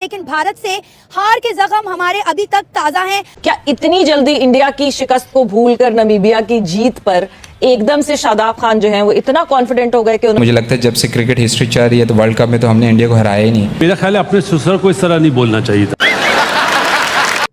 लेकिन भारत से हार के जख्म हमारे अभी तक ताजा हैं। क्या इतनी जल्दी इंडिया की शिकस्त को भूलकर नमीबिया की जीत पर एकदम से शादाब खान जो हैं वो इतना कॉन्फिडेंट हो गए कि मुझे लगता है जब से क्रिकेट हिस्ट्री चल रही है तो वर्ल्ड कप में तो हमने इंडिया को हराया ही नहीं। मेरा ख्याल है अपने ससुर को इस तरह नहीं बोलना चाहिए था।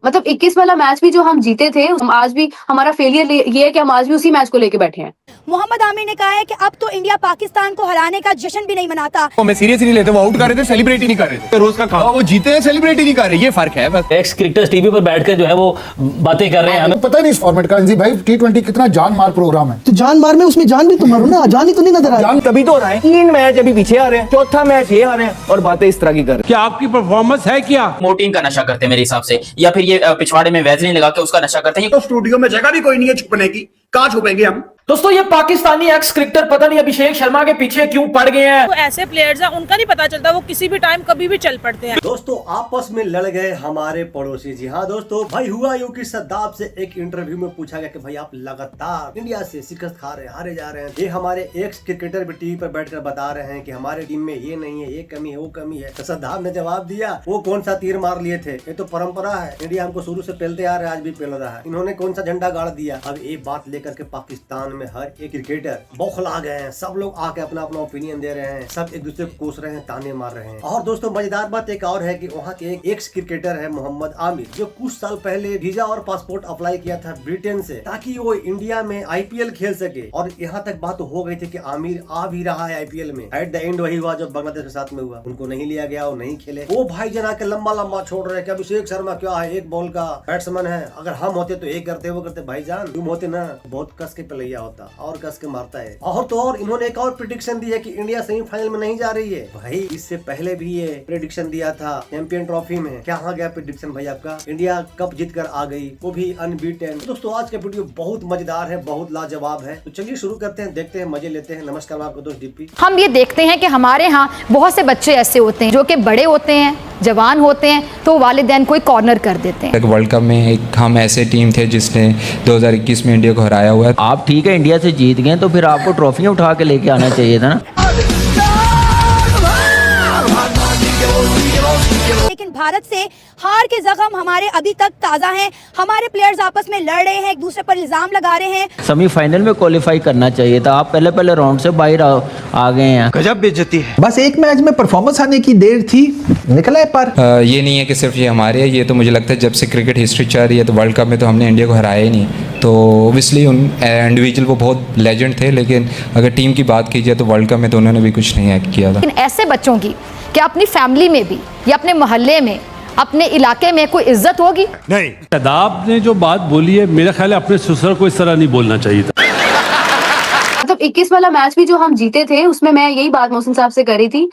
मतलब 21 वाला मैच भी जो हम जीते थे, हम आज भी हमारा फेलियर ये है कि हम आज भी उसी मैच को लेके बैठे हैं। मोहम्मद आमिर ने कहा है कि अब तो इंडिया पाकिस्तान को हराने का जश्न भी नहीं मनाता। मैं सीरियस नहीं लेते, वो आउट कर रहे थे, सेलिब्रेट ही नहीं कर रहे थे। रोज का काम, वो जीते हैं सेलिब्रेट ही नहीं कर रहे, ये फर्क है बस। एक्स क्रिकेटर्स टीवी पर बैठकर जो है वो बातें कर रहे हैं। हमें पता नहीं इस फॉर्मेट का भाई T20 कितना जान मार प्रोग्राम है। तो जान मार में उसमें जान भी तो मारो ना, जान ही तो नहीं नजर आ रही। तभी तो हो रहा है, 3 मैच अभी पीछे आ रहे हैं, चौथा मैच ये आ रहे हैं और बातें इस तरह की कर रहे हैं। क्या आपकी परफॉर्मेंस है क्या? मोटीन का नशा करते हैं मेरे हिसाब से, या फिर ये पिछवाड़े में वैसलीन लगा के उसका नशा करते हैं। तो स्टूडियो में जगह भी कोई नहीं है छुपने की, कहाँ छुपेंगे हम? दोस्तों ये पाकिस्तानी एक्स क्रिकेटर पता नहीं अभिषेक शर्मा के पीछे क्यों पड़ गए हैं। तो ऐसे प्लेयर्स हैं, उनका नहीं पता चलता, वो किसी भी टाइम कभी भी चल पड़ते हैं। दोस्तों आपस में लड़ गए हमारे पड़ोसी। जी हाँ दोस्तों, भाई हुआ यूं कि सद्दाब से एक इंटरव्यू में पूछा गया कि भाई आप लगातार इंडिया से शिकस्त खा रहे हैं, हारे जा रहे हैं। ये हमारे एक्स क्रिकेटर भी टीवी पर बैठकर बता रहे हैं कि हमारे टीम में ये नहीं है, ये कमी है, वो कमी है। तो सद्दाब ने जवाब दिया, वो कौन सा तीर मार लिए थे, ये तो परंपरा है, इंडिया हमको शुरू से पेलते आ रहे हैं, आज भी पेल रहा है। इन्होंने कौन सा झंडा गाड़ दिया। अब ये बात लेकर के पाकिस्तान में हर एक क्रिकेटर बौखला गए हैं। सब लोग आके अपना अपना ओपिनियन दे रहे हैं, सब एक दूसरे को कोस रहे हैं, ताने मार रहे हैं। और दोस्तों मजेदार बात एक और है कि वहाँ के एक एक्स क्रिकेटर है मोहम्मद आमिर, जो कुछ साल पहले वीजा और पासपोर्ट अप्लाई किया था ब्रिटेन से, ताकि वो इंडिया में IPL खेल सके। और यहाँ तक बात हो गई थी कि आमिर आ भी रहा है IPL में। एट द एंड वही हुआ जो बांग्लादेश के साथ में हुआ, उनको नहीं लिया गया, वो नहीं खेले। वो भाई जना के लंबा लंबा छोड़ रहे हैं कि अभिषेक शर्मा क्या है, एक बॉल का बैट्समैन है, अगर हम होते तो एक करते, वो करते। भाईजान तुम होते ना, बहुत कस के पलैया होता और कस के मारता है। और तो और इन्होंने एक और प्रेडिक्शन दी है कि इंडिया सेमीफाइनल में नहीं जा रही है। भाई इससे पहले भी ये प्रेडिक्शन दिया था चैंपियन ट्रॉफी में। क्या गया प्रेडिक्शन भाई आपका? इंडिया कप जीत कर आ गई, वो भी अनबीटेन। दोस्तों आज का वीडियो बहुत मजेदार है, बहुत लाजवाब है, तो चलिए शुरू करते हैं, देखते हैं, मजे लेते हैं। नमस्कार, मैं आपका दोस्त DP। हम ये देखते हैं कि हमारे यहाँ बहुत से बच्चे ऐसे होते हैं जो कि बड़े होते हैं, जवान होते हैं, तो वालिदैन कोई कॉर्नर कर देते हैं। वर्ल्ड कप में एक हम ऐसे टीम थे जिसने 2021 में इंडिया को हराया हुआ है। आप ठीक है इंडिया से जीत गए तो फिर आपको ट्रॉफियां उठा के लेके आना चाहिए था ना। लेकिन भारत से हार के जख्म हमारे अभी तक ताजा हैं। हमारे प्लेयर्स आपस में लड़ रहे हैं, एक दूसरे पर इल्जाम लगा रहे हैं। सेमीफाइनल में क्वालिफाई करना चाहिए था, आप पहले राउंड से बाहर आ गए हैं। गजब बेइज्जती है। बस एक मैच में परफॉर्मेंस आने की देर थी, निकला है पर। ये नहीं है कि सिर्फ ये हमारे है, ये तो मुझे लगता है जब से क्रिकेट हिस्ट्री चल रही है तो वर्ल्ड कप में तो हमने इंडिया को हराया ही नहीं। तो ओबियसली उन इंडिविजुअल वो बहुत लेजेंड थे, लेकिन अगर टीम की बात की जाए तो वर्ल्ड कप में तो उन्होंने भी कुछ नहीं किया था। लेकिन ऐसे बच्चों की क्या अपनी फैमिली में भी या अपने मोहल्ले में, अपने इलाके में कोई इज्जत होगी? नहीं। सद्दाब ने जो बात बोली है, मेरा ख्याल है अपने ससुर को इस तरह नहीं बोलना चाहिए था। मतलब 21 वाला मैच भी जो हम जीते थे, उसमें मैं यही बात मोहसिन साहब से करी थी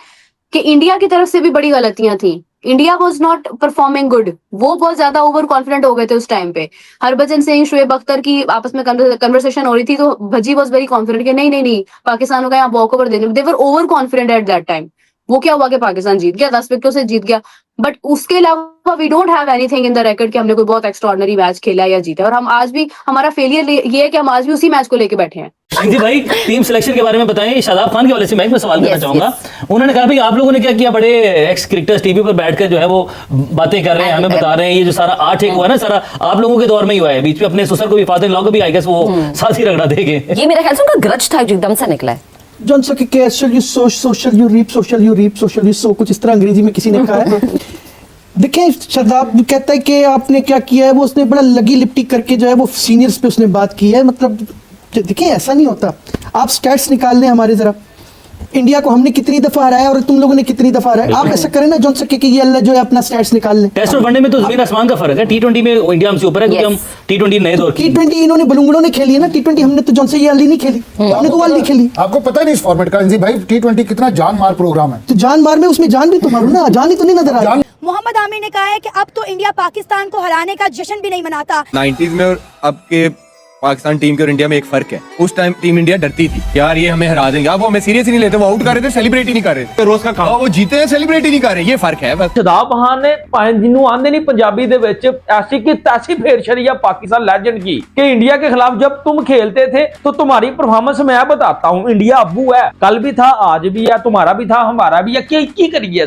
कि इंडिया की तरफ से भी बड़ी गलतियां थी। India was not performing good, वो बहुत ज्यादा ओवर कॉन्फिडेंट हो गए थे उस टाइम पे। हरभजन सिंह, शुएब अख्तर की आपस में कन्वर्सेशन हो रही थी, तो भज्जी वॉज वेरी कॉन्फिडेंट कि नहीं पाकिस्तान को यहाँ वॉक ओवर देने। They were over confident at that time. वो क्या हुआ कि पाकिस्तान जीत गया, 10 विकेटों से जीत गया, बट उसके अलावा we don't have anything in the record कि हमने कोई बहुत एक्स्ट्राऑर्डिनरी मैच खेला या जीता। और हम आज भी, हमारा फेलियर ये है कि हम आज भी उसी मैच को लेके बैठे हैं। जी भाई, टीम सिलेक्शन के बारे में बताएं। शादाब खान के वाले से मैं सवाल करना चाहूंगा। उन्होंने कहा भाई आप लोगों ने क्या किया, बड़े एक्स क्रिकेटर्स टीवी पर बैठकर जो है वो बातें कर रहे हैं, हमें बता रहे हैं ये जो सारा आर्ट एक हुआ ना, सारा आप लोगों के दौर में ही हुआ है। बीच में अपने ससुर को भी, फादर इन लॉ को भी आई गेस वो साथ ही रगड़ा देंगे। ये मेरा ख्याल से उनका ग्रज था जो एकदम से निकला है। जॉन सो कि so shall you so shall you reap, so shall you reap, so shall you sow, कुछ इस तरह अंग्रेजी में किसी ने कहा है। देखिए शदाब कहता है कि आपने क्या किया है, वो उसने बड़ा लगी लिपटी करके जो है वो सीनियर्स पे उसने बात की है। मतलब देखिए ऐसा नहीं होता। आप स्टैट्स निकाल लें हमारे, जरा इंडिया को हमने कितनी दफा हराया और तुम लोगों ने कितनी दफा हराया। आप ऐसा करें ना जॉन सके कि ये अल्लाह जो है अपना स्टैट्स निकाल लें। टेस्ट और वनडे में तो जमीन आसमान का फर्क है। T20 में इंडिया हमसे ऊपर है क्योंकि हम T20 नए दौर की। T20 इन्होंने बलूंगड़ों ने खेली है ना, T20 हमने तो जॉन से ये अली नहीं खेली, हमने तो वाली खेली। आपको पता नहीं इस फॉर्मेट का भाई T20 कितना जान मार प्रोग्राम है। तो जान मार में उसमें जान भी तो मारो ना, जान ही तो नहीं नजर आ रही। मोहम्मद आमिर ने कहा है कि अब तो इंडिया पाकिस्तान को हराने का जश्न भी नहीं मनाता। 90s में और अब के पाकिस्तान टीम के और इंडिया में एक फर्क है। उस टाइम टीम इंडिया डरती थी यार ये हमें हरा देंगे, अब वो हमें सीरियस ही नहीं लेते, वो आउट कर रहे थे सेलिब्रेट ही नहीं कर रहे थे। रोज का काम वो जीते हैं सेलिब्रेट ही नहीं कर रहे, ये फर्क है बस। ਸ਼ਦਾਬ ਖਾਨ ਨੇ ਭਾਵੇਂ ਜਿਹਨੂੰ ਆਂਦੇ नहीं पंजाबी ਦੇ ਵਿੱਚ ऐसी की तैसी फेर छड़ी है पाकिस्तान लेजेंड की कि इंडिया के खिलाफ जब तुम खेलते थे तो तुम्हारी परफॉर्मेंस मैं बताता हूँ, इंडिया अब्बू है, कल भी था, आज भी है, तुम्हारा भी था, हमारा भी है, क्या करिए।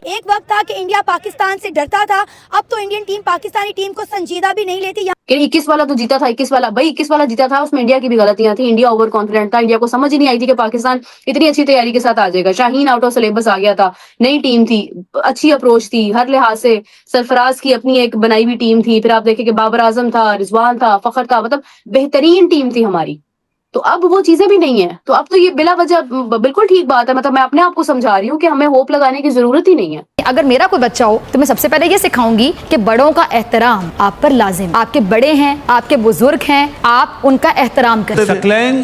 एक वक्त था कि इंडिया पाकिस्तान से डरता था, अब तो इंडियन टीम पाकिस्तानी टीम को संजीदा भी नहीं लेती। 21 वाला तो जीता था, 21 वाला भाई 21 वाला जीता था, उसमें इंडिया की भी गलतियां थी, इंडिया ओवर कॉन्फिडेंट था, इंडिया को समझ ही नहीं आई थी कि पाकिस्तान इतनी अच्छी तैयारी के साथ आ जाएगा। शाहीन आउट ऑफ सिलेबस आ गया था, नई टीम थी, अच्छी अप्रोच थी हर लिहाज से, सरफराज की अपनी एक बनाई हुई टीम थी, फिर आप देखें कि बाबर आजम था, रिजवान था, फखर था, मतलब बेहतरीन टीम थी हमारी। तो अब वो चीजें भी नहीं है, तो अब तो ये बिला वजह बिल्कुल ठीक बात है, मतलब मैं अपने आप को समझा रही हूँ कि हमें होप लगाने की जरूरत ही नहीं है। अगर मेरा कोई बच्चा हो तो मैं सबसे पहले ये सिखाऊंगी कि बड़ों का एहतराम आप पर लाजिम, आपके बड़े हैं, आपके बुजुर्ग हैं, आप उनका एहतराम करें। सकलैन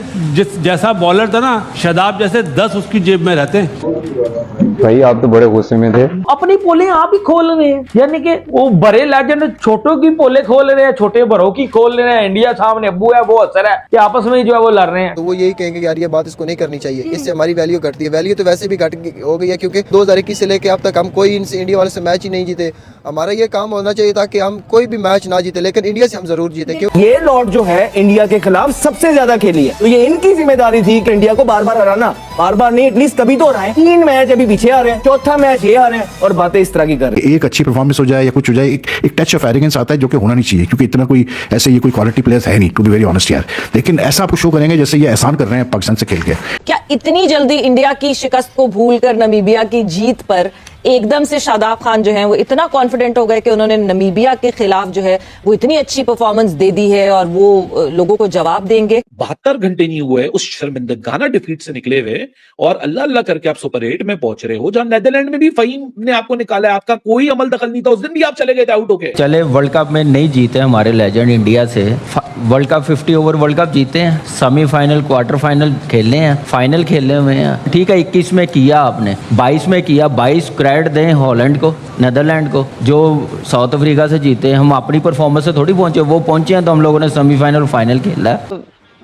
जैसा बॉलर था ना, शादाब जैसे 10 उसकी जेब में रहते हैं। भाई आप तो बड़े गुस्से में थे। अपनी पोले आप ही खोल रहे हैं, यानी कि वो बड़े लेजेंड छोटों की पोले खोल रहे हैं, छोटे बड़ों की खोल रहे हैं। इंडिया सामने अब्बू है, वो असर है कि आपस में जो है वो लड़ रहे हैं। तो वो यही कहेंगे यार ये बात इसको नहीं करनी चाहिए, इससे हमारी वैल्यू घटती है। वैल्यू तो वैसे भी घट हो गई है क्योंकि 2021 से लेके अब तक हम कोई इनसे इंडिया वाले से मैच ही नहीं जीते। हमारा ये काम होना चाहिए था कि हम कोई भी मैच ना जीते लेकिन इंडिया से हम जरूर जीते। क्यों ये लॉट जो है इंडिया के खिलाफ सबसे ज्यादा खेली है, तो ये इनकी जिम्मेदारी थी कि इंडिया को बार बार हराना, बार बार नहीं एटलीस्ट तभी तो हराएं। 3 मैच अभी पीछे आ रहे हैं, चौथा मैच ये आ रहे हैं और बातें इस तरह की कर रहे हैं। एक अच्छी परफॉर्मेंस हो जाए या कुछ हो जाए, एक टच ऑफ एरोगेंस आता है जो कि होना नहीं चाहिए, क्योंकि इतना कोई ऐसे ये कोई क्वालिटी प्लेयर्स है नहीं, टू बी वेरी ऑनेस्ट यार। लेकिन ऐसा आप शो करेंगे जैसे ये एहसान कर रहे हैं पाकिस्तान से खेल के। क्या इतनी जल्दी इंडिया की शिकस्त को भूलकर नमीबिया की जीत पर एकदम से शादाब खान जो है वो इतना कॉन्फिडेंट हो गए कि उन्होंने नमीबिया के खिलाफ जो है वो इतनी अच्छी परफॉर्मेंस दे दी है और वो लोगों को जवाब देंगे। 72 घंटे नहीं हुए उस शर्मिंदगाना डिफीट से निकले हुए और अल्लाह अल्लाह करके आप सुपर 8 में पहुंच रहे हो, जहां नेदरलैंड में भी फहीम ने आपको निकाला है, आपका कोई अमल दखल नहीं था, उस दिन भी आप चले गए थे आउट होके। चले वर्ल्ड कप में नहीं जीते हमारे लेजेंड इंडिया से, world cup 50 over world cup जीते हैं, सेमीफाइनल क्वार्टर फाइनल खेले हैं, फाइनल खेले हुए हैं। ठीक है 21 में किया आपने, 22 में किया, 22 क्रेडिट दें हॉलैंड को, नेदरलैंड को जो साउथ अफ्रीका से जीते। हम अपनी परफॉर्मेंस से थोड़ी पहुंचे, वो पहुंचे हैं तो हम लोगों ने सेमीफाइनल फाइनल खेला है।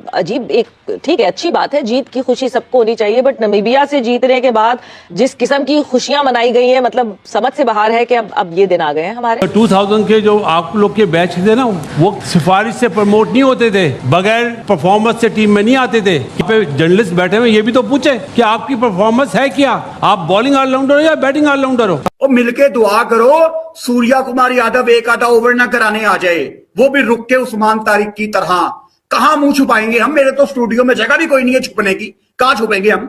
अजीब एक ठीक है अच्छी बात है, जीत की खुशी सबको होनी चाहिए, बट नमीबिया से जीतने के बाद जिस किस्म की खुशियां मनाई गई हैं मतलब समझ से बाहर है कि अब ये दिन आ गए हैं हमारे। 2000 के जो आप लोग के बैच थे ना वो सिफारिश से प्रमोट नहीं होते थे, बगैर परफॉर्मेंस से टीम में नहीं आते थे। पे जर्नलिस्ट बैठे हुए ये भी तो पूछे कि आपकी परफॉर्मेंस है क्या, आप बॉलिंग ऑलराउंडर हो या बैटिंग ऑलराउंडर हो। और मिलके दुआ करो सूर्या कुमार यादव एक आधा ओवर ना कराने आ जाए, वो भी रुक के उस्मान तारिक की तरह। कहां मुंह छुपाएंगे हम, मेरे तो स्टूडियो में जगह भी कोई नहीं है छुपने की, कहां छुपेंगे हम।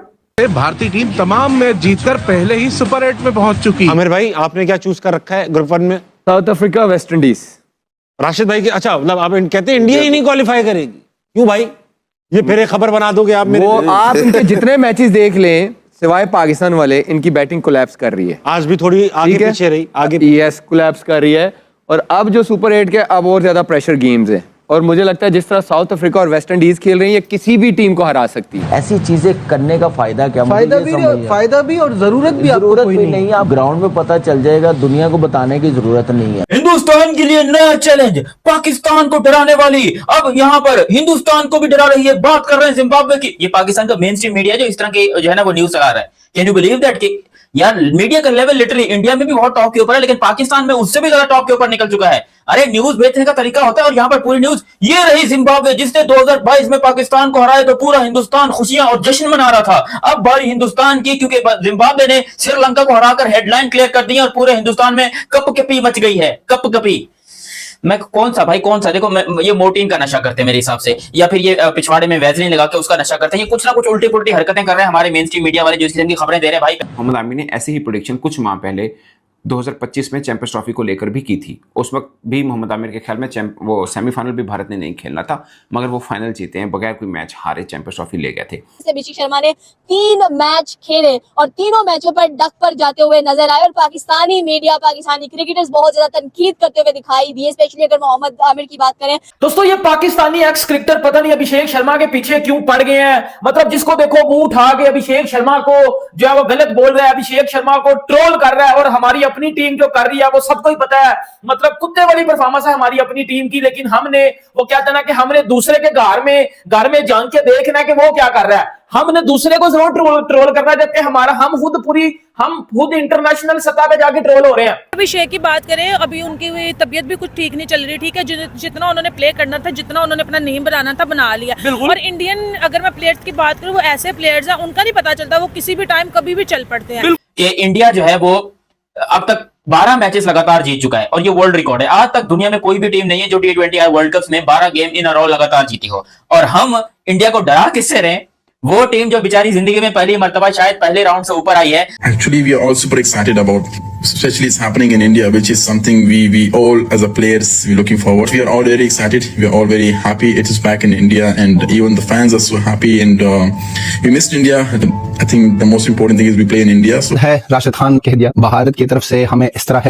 भारतीय टीम तमाम मैच जीतकर पहले ही सुपर 8 में पहुंच चुकी। आमिर भाई आपने क्या चूज कर रखा है ग्रुप 1 में? South Africa, West Indies. Rashid भाई की अच्छा मतलब आप कहते हैं इंडिया ही नहीं क्वालिफाई करेगी, क्यों भाई? ये फिर एक खबर बना दोगे आप मेरे? वो आप इनके जितने मैचेस देख लें सिवाय पाकिस्तान वाले, इनकी बैटिंग कोलैप्स कर रही है। आज भी थोड़ी आगे पीछे रही, आगे यस कोलैप्स कर रही है। और अब जो सुपर 8 के अब और ज्यादा प्रेशर गेम्स हैं, और मुझे लगता है जिस तरह साउथ अफ्रीका और वेस्ट इंडीज खेल रही है ये किसी भी टीम को हरा सकती है। ऐसी चीजें करने का फायदा क्या? फायदा भी और जरूरत भी नहीं है। आप ग्राउंड में पता चल जाएगा, दुनिया को बताने की जरूरत नहीं है। हिंदुस्तान के लिए नया चैलेंज, पाकिस्तान को डराने वाली अब यहाँ पर हिंदुस्तान को भी डरा रही है। बात कर रहे हैं जिम्बाब्वे की। ये पाकिस्तान का मेन स्ट्रीम मीडिया जो इस तरह की जो है ना वो न्यूज चला रहा है। कैन यू बिलीव दैट कि यार मीडिया का लेवल लिटरली इंडिया में भी बहुत टॉप के ऊपर है, लेकिन पाकिस्तान में उससे भी ज्यादा टॉप के ऊपर निकल चुका है। अरे न्यूज बेचने का तरीका होता है और यहाँ पर पूरी न्यूज ये रही। जिम्बाब्वे जिसने 2022 में पाकिस्तान को हराया तो पूरा हिंदुस्तान खुशियां और जश्न मना रहा था। अब बारी हिंदुस्तान की, क्योंकि जिम्बाब्वे ने श्रीलंका को हराकर हेडलाइन क्लियर कर दी और पूरे हिंदुस्तान में कपकपी मच गई है। कपकपी मैं कौन सा भाई कौन सा, देखो ये मोर्टीन का नशा करते हैं मेरे हिसाब से, या फिर ये पिछवाड़े में वैसलीन लगा के उसका नशा करते हैं। ये कुछ ना कुछ उल्टी पुल्टी हरकतें कर रहे हैं हमारे मेन स्ट्रीम मीडिया वाले जो इस किस्म की खबरें दे रहे हैं। भाई मोहम्मद आमिर ने ऐसी ही प्रेडिक्शन कुछ माह पहले 2025 में चैंपियंस ट्रॉफी को लेकर भी की थी। उस वक्त भी मोहम्मद आमिर के ख्याल में वो सेमीफाइनल भी भारत ने नहीं खेलना था, मगर वो फाइनल जीते हैं, बगैर कोई मैच हारे चैंपियंस ट्रॉफी ले गए थे। अभिषेक शर्मा ने 3 मैच खेले और तीनों मैचों पर डक पर जाते हुए नजर आए और पाकिस्तानी मीडिया, पाकिस्तानी क्रिकेटर्स बहुत ज्यादा तनकीद करते हुए दिखाई दिए, स्पेशली अगर मोहम्मद आमिर की बात करें। दोस्तों ये पाकिस्तानी एक्स क्रिकेटर पता नहीं अभिषेक शर्मा के पीछे क्यों पड़ गए हैं। मतलब जिसको देखो मुंह उठा के अभिषेक शर्मा को जो है वो गलत बोल रहा है, अभिषेक शर्मा को ट्रोल कर रहा है और हमारी अपनी टीम जो कर रही है वो सबको ही पता है, मतलब कुत्ते वाली परफॉर्मेंस है हमारी अपनी टीम की, लेकिन हमने वो क्या था ना कि हमने दूसरे के घर में जान के देखना है कि वो क्या कर रहा है, हमने दूसरे को जरूर ट्रोल करना है, जबकि हम खुद इंटरनेशनल सतह पे जाके ट्रोल हो रहे हैं। अभिषेक की बात करें, अभी उनकी तबीयत भी कुछ ठीक नहीं चल रही, ठीक है, जितना उन्होंने प्ले करना था, जितना उन्होंने अपना नेम बनाना था बना लिया। और इंडियन अगर मैं प्लेयर्स की बात करूं, वो ऐसे प्लेयर्स हैं उनका नहीं पता चलता, वो किसी भी टाइम कभी भी चल पड़ते हैं। कि इंडिया जो है वो अब तक 12 मैचेस लगातार जीत चुका है और ये वर्ल्ड रिकॉर्ड है। आज तक दुनिया में कोई भी टीम नहीं है जो T20 वर्ल्ड कप में 12 गेम इन अ रो लगातार जीती हो। और हम इंडिया को डरा किससे रहे? वो टीम जो बेचारी जिंदगी में पहली मर्तबा शायद पहले राउंड से ऊपर आई है। Actually, we are all super excited about, especially it's happening in India, which is something we all as a players we're looking forward. We are all very excited. We are all very happy. It is back in India, and even the fans are so happy. And we missed India. I think the most important thing is we play in India. So है राशिद खान कह दिया, भारत की तरफ से हमें इस तरह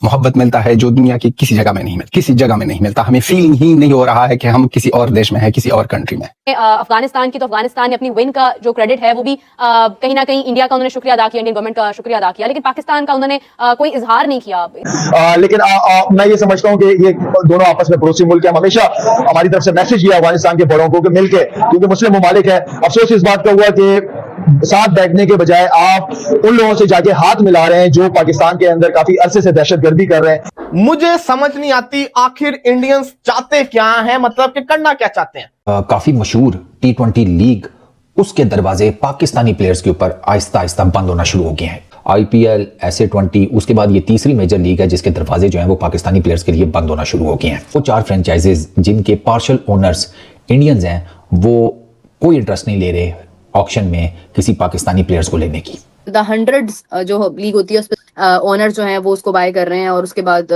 मोहब्बत मिलता है जो दुनिया की किसी जगह में नहीं मिलता। हमें फील ही नहीं हो रहा है कि हम किसी और देश में है, किसी और कंट्री में। अफगानिस्तान की तो अफगानिस्तान ने अपनी विन का जो क्रेडिट है वो भी कहीं ना कहीं इंडिया का उन्होंने शुक्रिया अदा किया, इंडियन गवर्नमेंट का शुक्रिया अदा किया, लेकिन पाकिस्तान का उन्होंने कोई इजहार नहीं किया। लेकिन मैं ये समझता हूँ कि ये दोनों आपस में पड़ोसी मुल्क है, हमेशा हमारी तरफ से मैसेज दिया अफगानिस्तान के बड़ों को कि मिलके, क्योंकि मुस्लिम ममालिक है। अफसोस इस बात का हुआ कि साथ बैठने के बजाय आप उन लोगों से जाके हाथ मिला रहे हैं जो पाकिस्तान के अंदर काफी अरसे से दहशतगर्दी कर रहे हैं। मुझे समझ नहीं आती आखिर इंडियंस चाहते क्या हैं, मतलब कि करना क्या चाहते हैं। काफी मशहूर T20 लीग, उसके दरवाजे पाकिस्तानी प्लेयर्स के ऊपर आहिस्ता आहिस्ता बंद होना शुरू हो गए हैं। IPL, SA20, उसके बाद ये तीसरी मेजर लीग है जिसके दरवाजे जो हैं वो पाकिस्तानी प्लेयर्स के लिए बंद होना शुरू हो गए हैं। वो 4 फ्रेंचाइजेज जिनके पार्शियल ओनर्स इंडियंस हैं, वो कोई इंटरेस्ट नहीं ले रहे ऑक्शन में किसी पाकिस्तानी प्लेयर्स को लेने की। द हंड्रेड्स जो लीग होती है उस पर ओनर जो हैं वो उसको बाय कर रहे हैं, और उसके बाद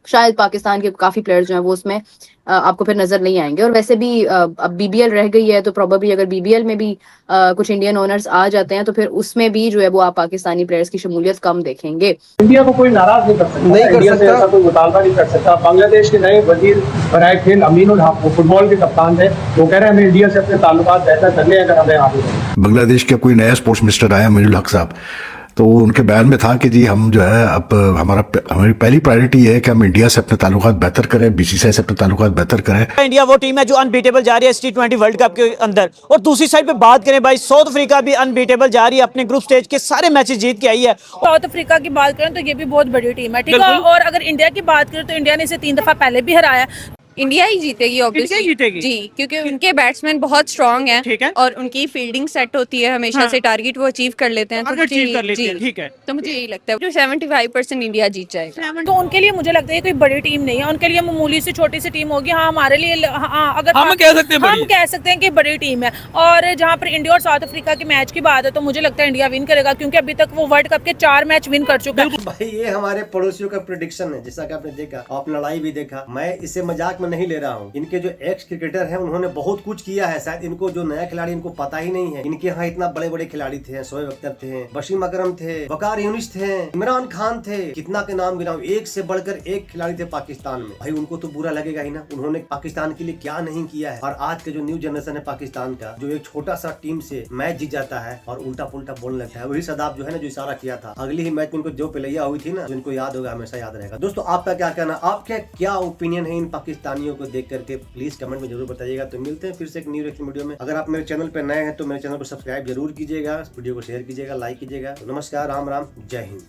शायद पाकिस्तान के काफी प्लेयर्स जो हैं वो उसमें आपको फिर नजर नहीं आएंगे। और वैसे भी अब BBL रह गई है, तो प्रोबेबली अगर BBL में भी कुछ इंडियन ओनर्स आ जाते हैं तो फिर उसमें भी जो है वो आप पाकिस्तानी प्लेयर्स की शमूलियत कम देखेंगे। इंडिया को कोई नाराज नहीं कर सकता, ऐसा कोई मुतालबा नहीं कर सकता। बांग्लादेश के नए वजीर बराए खेल अमीनुल हक, वो फुटबॉल के कप्तान थे, वो कह रहे हैं हमें इंडिया से अपने ताल्लुकात बेहतर करने अगर हमें आगे। बांग्लादेश का कोई नया स्पोर्ट्स मिनिस्टर आया अमीनुल हक साहब, तो उनके बयान में था कि जी हम जो है अब हमारी पहली प्रायोरिटी है कि हम इंडिया से अपने ताल्लुकात बेहतर करें, BCCI से अपने ताल्लुकात बेहतर करें। इंडिया वो टीम है जो अनबीटेबल जा रही है T20 वर्ल्ड कप के अंदर, और दूसरी साइड पे बात करें भाई, साउथ अफ्रीका भी अनबीटेबल जा रही है, अपने ग्रुप स्टेज के सारे मैचेस जीत के आई है। साउथ अफ्रीका की बात करें तो ये भी बहुत बड़ी टीम है, ठीक है। और अगर इंडिया की बात करें तो इंडिया ने इसे 3 दफा पहले भी हराया। इंडिया ही जीतेगी ऑब्वियसली जी, क्योंकि उनके बैट्समैन बहुत स्ट्रांग हैं और उनकी फील्डिंग सेट होती है हमेशा से, टारगेट वो अचीव कर लेते हैं, तो ठीक है, तो मुझे यही लगता है 75% इंडिया जीत जाएगा। तो उनके लिए मुझे लगता है कोई बड़ी टीम नहीं है, उनके लिए मामूली सी छोटी सी टीम होगी। हाँ, हमारे लिए अगर हम कह सकते हैं कि बड़ी टीम है। और जहाँ पर इंडिया और साउथ अफ्रीका के मैच की बात है तो मुझे लगता है इंडिया विन करेगा, क्योंकि अभी तक वो वर्ल्ड कप के 4 मैच विन कर चुका है। भाई ये हमारे पड़ोसियों का प्रेडिक्शन है, जैसा कि आपने देखा, आप लड़ाई भी देखा। मैं इसे मजाक में नहीं ले रहा हूँ। इनके जो एक्स क्रिकेटर हैं उन्होंने बहुत कुछ किया है, शायद इनको जो नया खिलाड़ी इनको पता ही नहीं है। इनके यहाँ इतना बड़े बड़े खिलाड़ी थे, शोएब अख्तर थे, वसीम अकरम थे, वकार यूनिस थे, इमरान खान थे, कितना के नाम गिनाऊं, एक से बढ़कर एक खिलाड़ी थे पाकिस्तान में। भाई उनको तो बुरा लगेगा ही ना, उन्होंने पाकिस्तान के लिए क्या नहीं किया है। और आज के जो न्यू जनरेशन है पाकिस्तान का, जो एक छोटा सा टीम से मैच जीत जाता है और उल्टा पुल्टा बोलने लगता है। वही शदाब जो है ना, जो इशारा किया था, अगली ही मैच में इनको जो पिलैया हुई थी ना, जिनको याद होगा, हमेशा याद रहेगा। दोस्तों आपका क्या कहना, आपका क्या ओपिनियन है इन पाकिस्तानियों को देख करके, प्लीज कमेंट में जरूर बताइएगा। तो मिलते हैं फिर से एक न्यू रिएक्शन वीडियो में। अगर आप मेरे चैनल पर नए हैं तो मेरे चैनल को सब्सक्राइब जरूर कीजिएगा, वीडियो को शेयर कीजिएगा, लाइक कीजिएगा। तो नमस्कार, राम राम, जय हिंद।